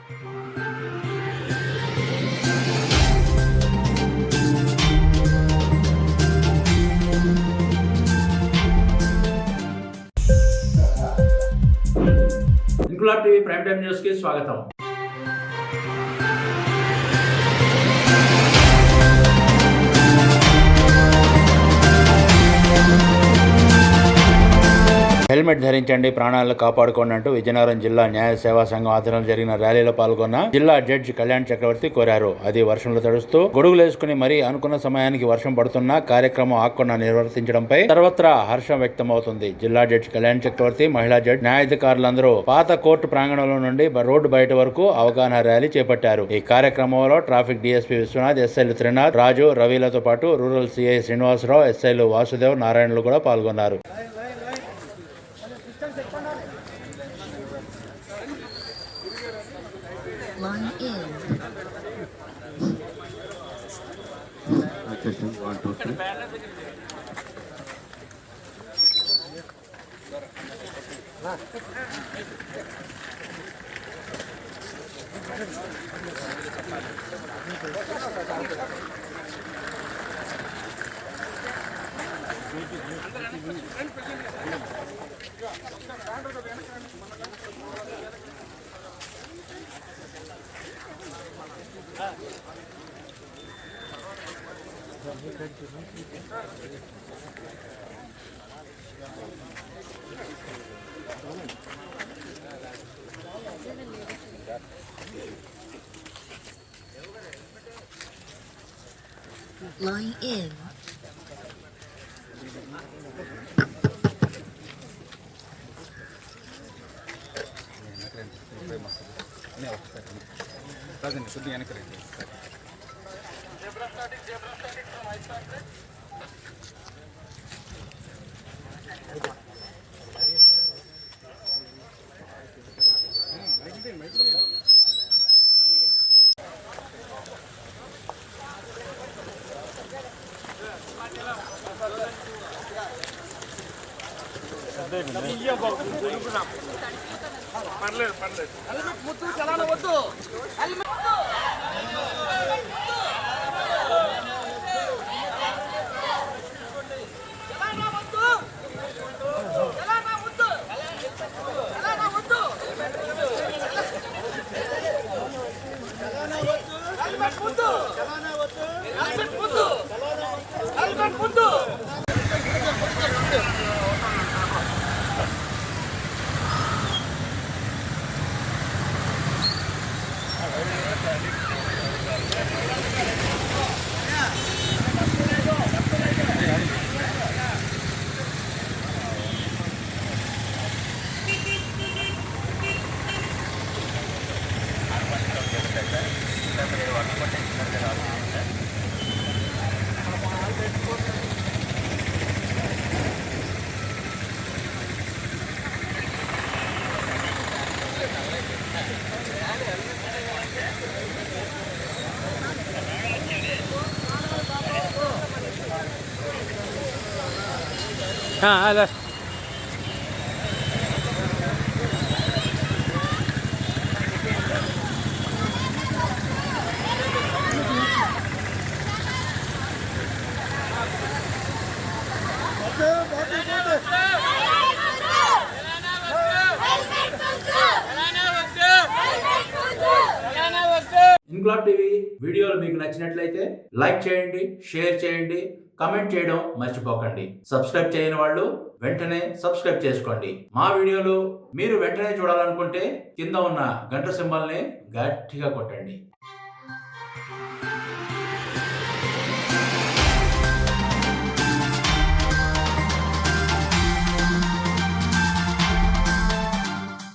Inquilab TV prime time news కి స్వాగతం. Helmet ధరించండి, ప్రాణాలను కాపాడుకోండి అంటూ విజయనగరం జిల్లా న్యాయ సేవా సంఘం ఆధ్వర్యంలో జరిగిన ర్యాలీలో పాల్గొన్న జిల్లా జడ్జి కళ్యాణ్ చక్రవర్తి కోరారు. అది వర్షంలో తడుస్తూ గొడుగులేసుకుని మరీ అనుకున్న సమయానికి వర్షం పడుతున్నా కార్యక్రమం ఆకుండా నిర్వర్తించడంపై సర్వత్రా హర్షం వ్యక్తమవుతుంది. జిల్లా జడ్జి కళ్యాణ్ చక్రవర్తి, మహిళా జడ్జి, న్యాయాధికారులందరూ పాత కోర్టు ప్రాంగణంలో నుండి రోడ్డు బయట వరకు అవగాహన ర్యాలీ చేపట్టారు. ఈ కార్యక్రమంలో ట్రాఫిక్ డీఎస్పీ విశ్వనాథ్, ఎస్ఐలు త్రినాథ్, రాజు, రవిలతో పాటు రూరల్ సిఐ శ్రీనివాసరావు, ఎస్ఐలు వాసుదేవ్, నారాయణలు కూడా పాల్గొన్నారు. Line in. Attention, 1, 2, 3. Line in. అలా ఇంక్లాబ్ టీవీ వీడియోలు మీకు నచ్చినట్లయితే లైక్ చేయండి, షేర్ చేయండి, కమెంట్ చేయడం మర్చిపోకండి. సబ్స్క్రైబ్ చేయని వాళ్ళు వెంటనే సబ్స్క్రైబ్ చేసుకోండి. మా వీడియోలు మీరు వెంటనే చూడాలనుకుంటే కింద ఉన్న గంట సింబల్ని గట్టిగా కొట్టండి.